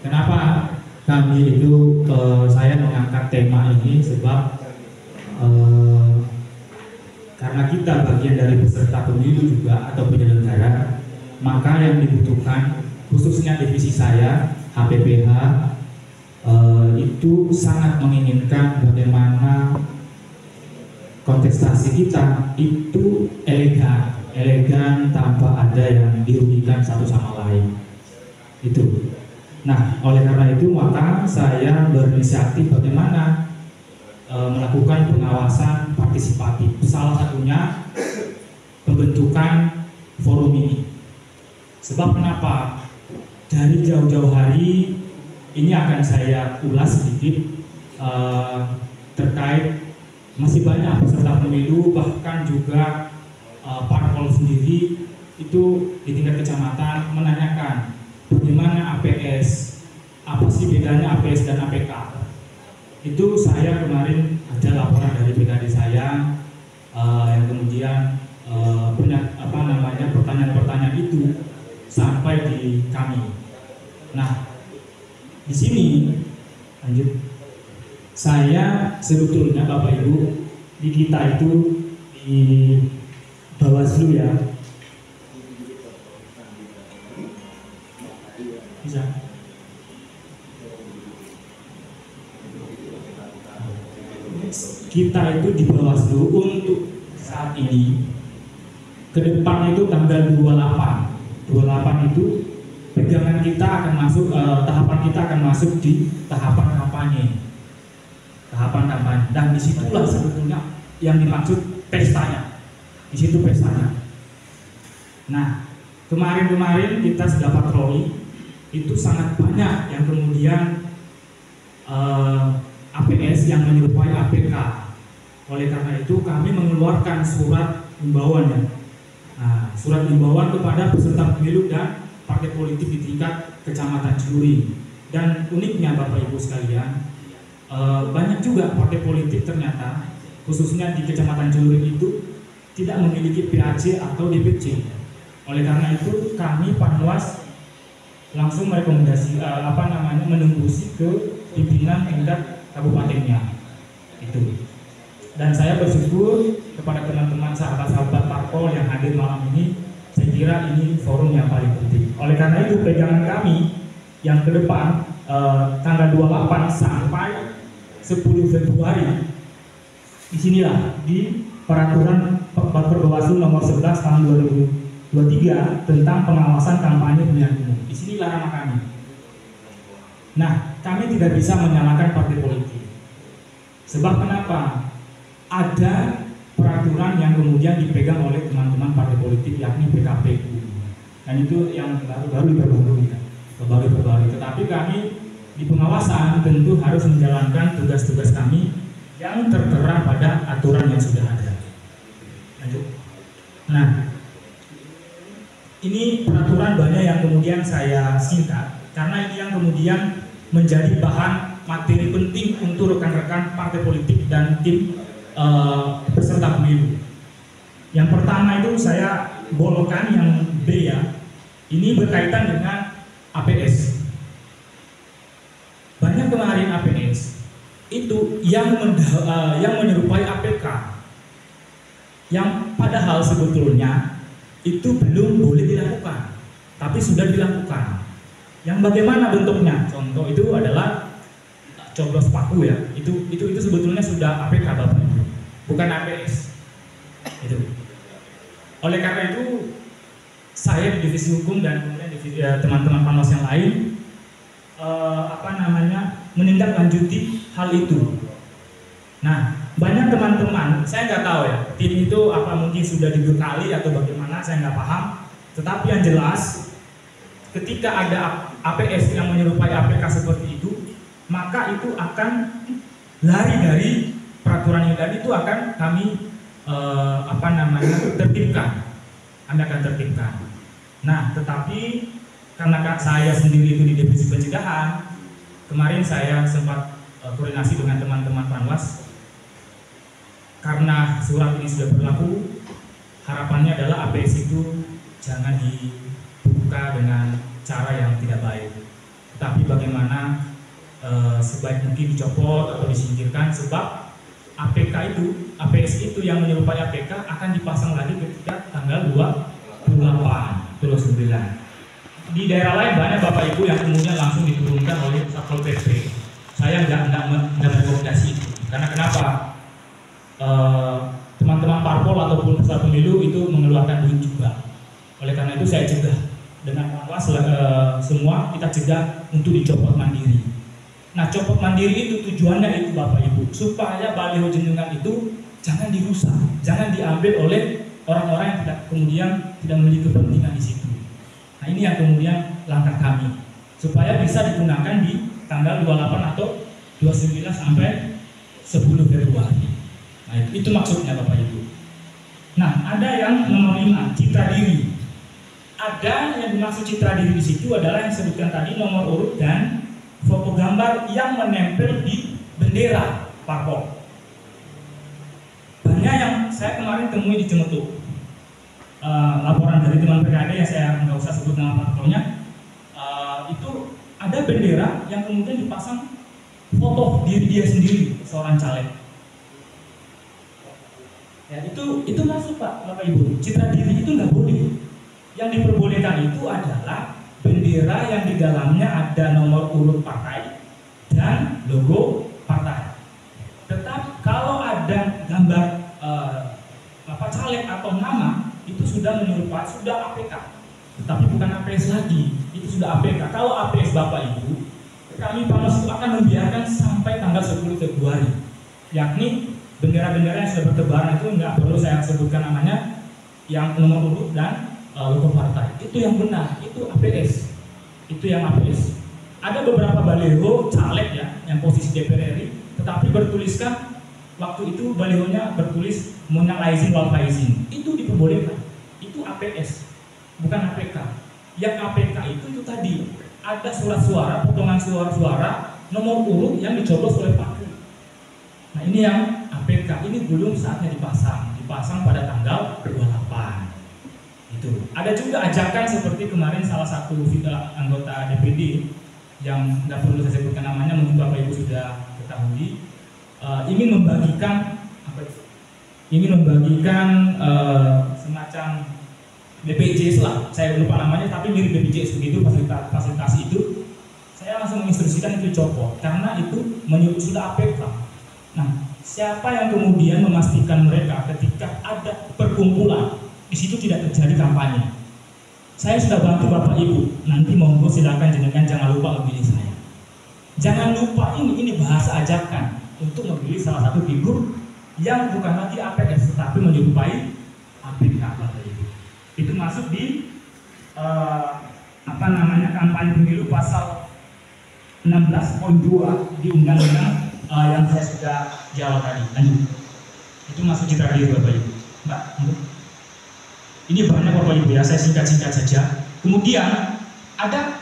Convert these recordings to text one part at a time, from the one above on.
Kenapa kami itu saya mengangkat tema ini sebab karena kita bagian dari peserta pemilu juga atau penyelenggara, maka yang dibutuhkan khususnya divisi saya HPPH itu sangat menginginkan bagaimana kontestasi kita itu elegan tanpa ada yang dirugikan satu sama lain. Itu. Nah, oleh karena itu maka saya berinisiatif bagaimana melakukan pengawasan partisipatif. Salah satunya pembentukan forum ini. Sebab kenapa? Dari jauh-jauh hari ini akan saya ulas sedikit terkait masih banyak peserta pemilu, bahkan juga parpol sendiri itu di tingkat kecamatan menanyakan bagaimana APS, apa sih bedanya APS dan APK. Itu saya kemarin ada laporan dari PKD saya yang kemudian pertanyaan-pertanyaan itu sampai di kami. Nah, di sini lanjut. Saya sebetulnya Bapak Ibu di kita itu di Bawaslu ya. Bisa. Kita itu di Bawaslu untuk saat ini ke depan itu tanggal 28 itu pegangan kita akan masuk tahapan kita akan masuk di tahapan kampanye. Dan disitulah sebetulnya yang dimaksud pestanya. Di situ pestanya. Nah, kemarin kita sudah patroli, itu sangat banyak yang kemudian APS yang menyerupai APK. Oleh karena itu kami mengeluarkan surat himbauan ya. Nah, surat himbauan kepada peserta pemilu dan partai politik di tingkat kecamatan Ciluring. Dan uniknya Bapak Ibu sekalian, banyak juga partai politik ternyata khususnya di kecamatan Ciluring itu tidak memiliki PAC atau DPC. Oleh karena itu kami Panwas langsung merekomendasi menembusi ke pimpinan tingkat kabupatennya itu. Dan saya bersyukur kepada teman-teman sahabat-sahabat parpol yang hadir malam ini. Saya kira ini forum yang paling penting. Oleh karena itu pegangan kami yang ke depan tanggal 28 sampai 10 Februari disinilah di peraturan Bawaslu nomor 11 tahun 2023 tentang pengawasan kampanye pemilihan umum. Disinilah nama kami. Nah, kami tidak bisa menyalahkan partai politik. Sebab kenapa? Ada peraturan yang kemudian dipegang oleh teman-teman partai politik yakni PKPU. Dan itu yang baru diperbarui. Tetapi kami di pengawasan tentu harus menjalankan tugas-tugas kami yang tertera pada aturan yang sudah ada. Lanjut. Nah, ini peraturan banyak yang kemudian saya singkat karena ini yang kemudian menjadi bahan materi penting untuk rekan-rekan partai politik dan tim peserta pemilu. Yang pertama itu saya bolongkan yang B ya. Ini berkaitan dengan APS. Banyak kemarin APS itu yang menyerupai APK, yang padahal sebetulnya itu belum boleh dilakukan, tapi sudah dilakukan. Yang bagaimana bentuknya? Contoh itu adalah coblos paku ya. Itu sebetulnya sudah APK Bapak Ibu, bukan APS. Itu. Oleh karena itu saya di divisi hukum dan kemudian teman-teman Panwas yang lain menindaklanjuti hal itu. Nah, banyak teman-teman, saya nggak tahu ya, tim itu apa mungkin sudah dibekali atau bagaimana, saya nggak paham. Tetapi yang jelas, ketika ada APS yang menyerupai APK seperti itu, maka itu akan lari dari peraturan ini dan itu akan kami tertibkan. Anda akan tertibkan. Nah, tetapi karena saya sendiri itu di divisi pencegahan, kemarin saya sempat koordinasi dengan teman-teman Panwas. Karena surat ini sudah berlaku, harapannya adalah APS itu jangan dibuka dengan cara yang tidak baik. tapi bagaimana sebaik mungkin dicopot atau disingkirkan, sebab APS itu yang menyerupai APK akan dipasang lagi ketika tanggal 28 terus 9. Di daerah lain banyak Bapak Ibu yang kemudian langsung diturunkan oleh Satpol PP. Saya nggak merekomendasi itu. Karena kenapa? Teman-teman parpol ataupun peserta pemilu itu mengeluarkan duit juga. Oleh karena itu saya cegah dengan awas semua kita cegah untuk dicopot mandiri. Nah, copot mandiri itu tujuannya itu Bapak Ibu, supaya baliho jenengan itu jangan dirusak, jangan diambil oleh orang-orang yang kemudian tidak memiliki kepentingan di situ. Nah, ini yang kemudian langkah kami supaya bisa digunakan di tanggal 28 atau 29 sampai 10 Februari. Nah, itu maksudnya Bapak Ibu. Nah, ada yang nomor 5, citra diri. Ada yang dimaksud citra diri di situ adalah yang disebutkan tadi, nomor urut dan foto gambar yang menempel di bendera parpol. Banyak yang saya kemarin temui di Cemetuk. Laporan dari teman PKD yang saya nggak usah sebut nama parpolnya, itu ada bendera yang kemudian dipasang foto diri dia sendiri, seorang caleg. Ya, itu masuk Pak, Bapak Ibu. Citra diri itu nggak boleh. Yang diperbolehkan itu adalah bendera yang di dalamnya ada nomor urut partai dan logo partai. Tetap kalau ada gambar caleg atau nama, itu sudah menyerupai, sudah APK. Tetapi bukan APS lagi, itu sudah APK. Kalau APS Bapak Ibu, kami PAMOS itu akan membiarkan sampai tanggal 10 Februari. Yakni bendera-bendera yang sudah bertebaran itu nggak perlu saya sebutkan namanya, yang nomor urut dan logo partai. Itu yang benar, itu APS. Itu yang APS. Ada beberapa baliho caleg ya, yang posisi DPR RI, tetapi bertuliskan waktu itu balihonya bertulis Minal Aizin wal Faizin. Itu diperbolehkan. Itu APS, bukan APK. Yang APK itu tadi ada surat suara, potongan suara-suara, nomor urut yang dicoblos oleh Paku. Nah, ini yang APK. Ini belum saatnya dipasang pada tanggal 28. Itu. Ada juga ajakan seperti kemarin salah satu anggota DPD yang nggak perlu saya sebutkan namanya, mungkin Bapak Ibu sudah ketahui, ingin membagikan semacam BPJS lah, saya lupa namanya, tapi mirip BPJS begitu, fasilitas itu. Saya langsung menginstruksikan itu copot karena itu sudah APK. Nah, siapa yang kemudian memastikan mereka ketika ada perkumpulan di situ tidak terjadi kampanye? Saya sudah bantu Bapak Ibu, nanti monggo silakan jenengan jangan lupa memilih saya. Jangan lupa ini bahasa ajakan untuk memilih salah satu figur yang bukan lagi APS tetapi menyerupai APK Bapak Ibu. Itu masuk di kampanye pemilu pasal 16.2 di undang-undang yang saya sudah jawab tadi. Lanjut. Itu masuk citra diri Bapak Ibu. Mbak, ini banyak Bapak Ibu ya, saya singkat-singkat saja. Kemudian ada,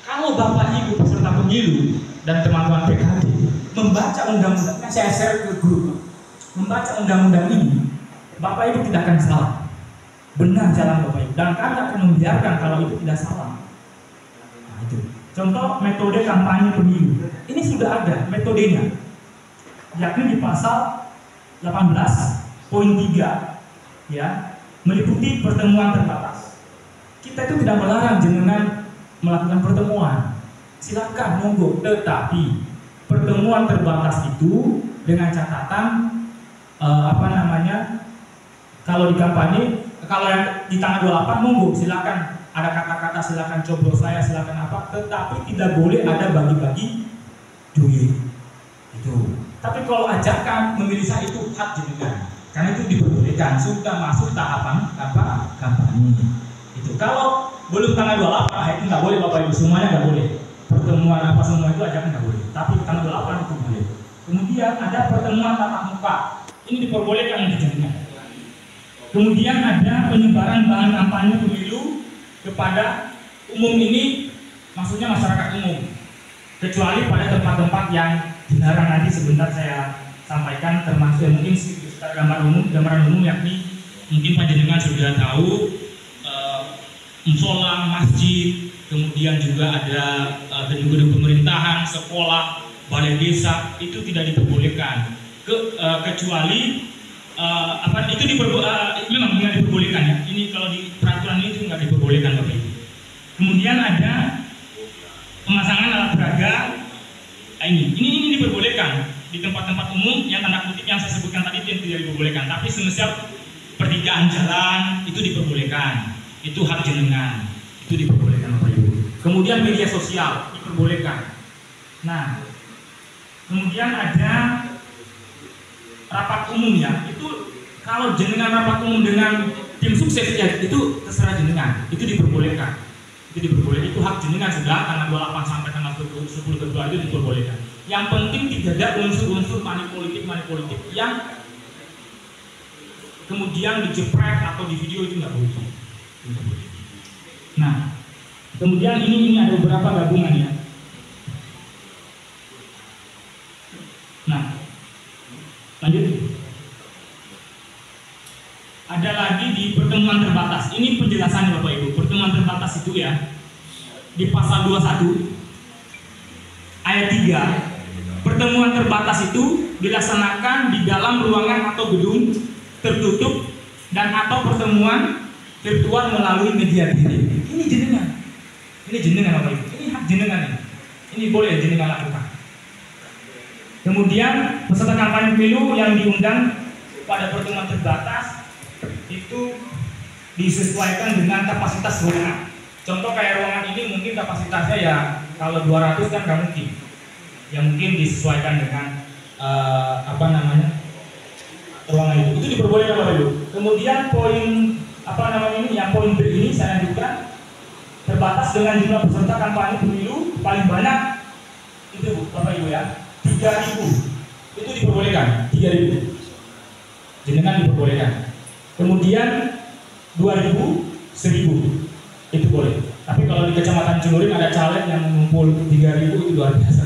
kalau Bapak Ibu peserta pemilu dan teman-teman PKD membaca undang-undangnya, saya share ke grup, membaca undang-undang ini, Bapak Ibu tidak akan salah. Benar jalan Bapak Ibu, dan kami akan membiarkan kalau itu tidak salah. Nah, itu. Contoh metode kampanye pemilu, ini sudah ada metodenya, yakni di pasal 18.3 ya, meliputi pertemuan terbatas. Kita itu tidak melarang jenengan melakukan pertemuan, silakan monggo, tetapi pertemuan terbatas itu dengan catatan kalau di kampanye, kalau yang di tanggal 28 monggo silakan ada kata-kata silakan coblos saya, silakan apa, tetapi tidak boleh ada bagi-bagi duit itu. Tapi kalau ajakan memilih saya itu hak jenengan, karena itu diperbolehkan, sudah masuk tahapan kampanye itu. Kalau belum tanggal 28 itu nggak boleh Bapak Ibu, semuanya nggak boleh. Pertemuan apa semua itu ajakan nggak boleh, tapi tanggal 28 itu boleh. Kemudian ada pertemuan tatap muka, ini diperbolehkan untuk jenengan. Kemudian ada penyebaran bahan kampanye pemilu kepada umum, ini maksudnya masyarakat umum, kecuali pada tempat-tempat yang dilarang. Nanti sebentar saya sampaikan, termasuk mungkin gambaran umum yakni mungkin panjenengan sudah tahu musola, masjid, kemudian juga ada gedung-gedung pemerintahan, sekolah, balai desa, itu tidak diperbolehkan. Kecuali itu memang nggak diperbolehkan ya. Ini kalau di peraturan itu nggak diperbolehkan Bapak Ibu. Kemudian ada pemasangan alat peraga. Ini diperbolehkan di tempat-tempat umum yang tanda kutip yang saya sebutkan tadi itu yang tidak diperbolehkan. Tapi semisal pertigaan jalan itu diperbolehkan. Itu hak jenengan. Itu diperbolehkan Bapak Ibu. Kemudian media sosial diperbolehkan. Nah, kemudian ada rapat umum ya. Itu kalau jenengan rapat umum dengan tim sukses ya itu terserah jenengan. Itu diperbolehkan. Itu diperbolehkan. Itu hak jenengan sudah tanggal 28 sampai tanggal 10 Februari itu diperbolehkan. Yang penting tidak ada unsur-unsur money politik yang kemudian dijepret atau di video itu nggak boleh. Nah, kemudian ini ada beberapa gabungan ya. Nah, lanjut. Ada lagi di pertemuan terbatas. Ini penjelasannya Bapak Ibu. Pertemuan terbatas itu ya di pasal 21 ayat 3. Pertemuan terbatas itu dilaksanakan di dalam ruangan atau gedung tertutup dan atau pertemuan virtual melalui media daring. Ini jenengan Bapak Ibu. Ini hak jenengan ini. Ini boleh jenengan lakukan. Kemudian peserta kampanye pemilu yang diundang pada pertemuan terbatas itu disesuaikan dengan kapasitas ruangan. Contoh kayak ruangan ini mungkin kapasitasnya ya kalau 200 kan nggak mungkin. Yang mungkin disesuaikan dengan ruangan itu diperbolehkan Bapak Ibu. Kemudian poin yang poin B ini saya lanjutkan, terbatas dengan jumlah peserta kampanye pemilu paling banyak itu Bapak Ibu ya 3.000 itu diperbolehkan 3.000 jenengan diperbolehkan. Kemudian 2.000 1.000 itu boleh. Tapi kalau di Kecamatan Celuring ada caleg yang mengumpul 3.000 itu luar biasa.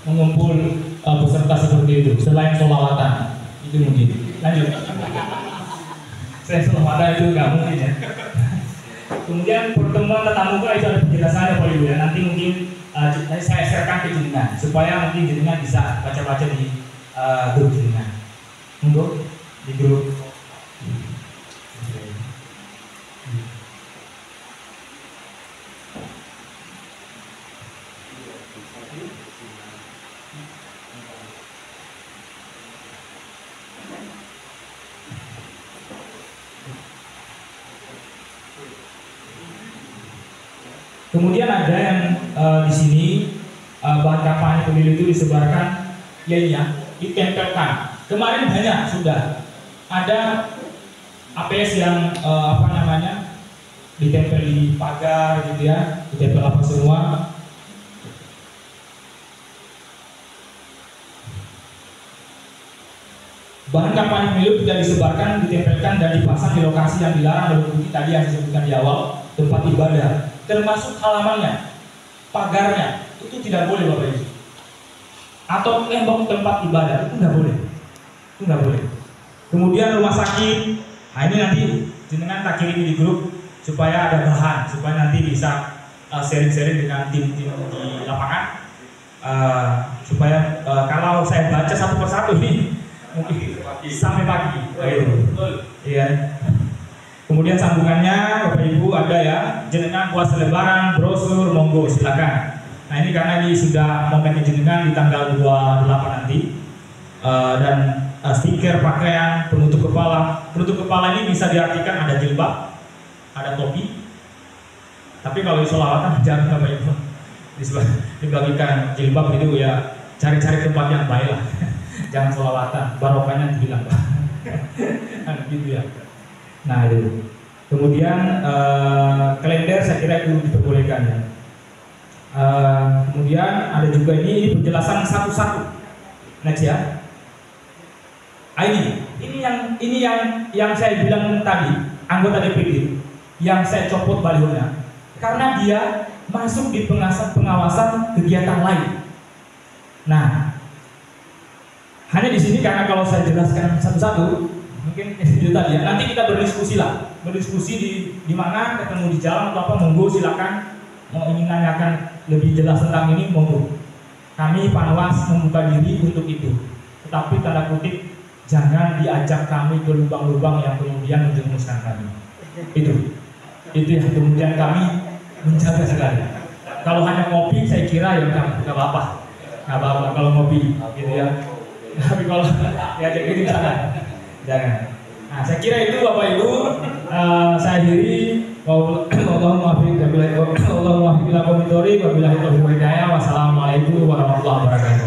Mengumpul peserta seperti itu selain sholawatan itu mungkin. Lanjut. Saya sholawatan itu nggak mungkin ya. Kemudian pertemuan tatap muka itu ada penjelasannya Pak Ibu ya. Nanti mungkin saya sharekan ke jenengan supaya mungkin jenengan bisa baca-baca di grup jenengan. Untuk di grup. Kemudian ada yang di sini bahan kampanye pemilu itu disebarkan, ditempelkan. Kemarin banyak sudah ada APS yang ditempel di pagar gitu ya, ditempel apa semua. Bahan kampanye pemilu tidak disebarkan, ditempelkan dan dipasang di lokasi yang dilarang meliputi tadi yang disebutkan di awal, tempat ibadah. Termasuk halamannya, pagarnya, itu tidak boleh Bapak Ibu. Atau tembok tempat ibadah, itu nggak boleh. Kemudian rumah sakit, nah ini nanti jenengan tak kirim di grup supaya ada bahan, supaya nanti bisa sharing-sharing dengan tim-tim di lapangan, supaya kalau saya baca satu persatu ini mungkin sampai pagi. Iya. Kemudian sambungannya Bapak Ibu ada ya, jenengan buat selebaran, brosur, monggo silakan. Nah ini karena ini sudah momennya jenengan di tanggal 28 nanti, dan stiker, pakaian, penutup kepala. Penutup kepala ini bisa diartikan ada jilbab, ada topi. Tapi kalau di sholawatan jangan Bapak Ibu dibagikan jilbab itu ya, cari-cari tempat yang baik lah. Jangan sholawatan, barokahnya dibilang gitu ya. Nah itu. Kemudian kalender saya kira itu diperbolehkan ya. Kemudian ada juga ini penjelasan satu-satu. Next ya. Ini yang saya bilang tadi, anggota DPD yang saya copot balihonya karena dia masuk di pengawasan kegiatan lain. Nah, hanya di sini karena kalau saya jelaskan satu-satu Mungkin itu tadi ya. Nanti kita berdiskusi lah, berdiskusi di mana, ketemu di jalan atau apa, monggo silakan. Mau ingin nanyakan lebih jelas tentang ini, monggo. Kami Panwas membuka diri untuk itu. Tetapi tanda kutip, jangan diajak kami ke lubang-lubang yang kemudian menjerumuskan kami. Itu yang kemudian kami menjaga sekali. Kalau hanya ngopi, saya kira ya nggak apa-apa kalau ngopi, gitu ya. Tapi kalau diajak ini jangan. Nah, saya kira itu Bapak Ibu. Saya akhiri. Wassalamualaikum warahmatullahi wabarakatuh.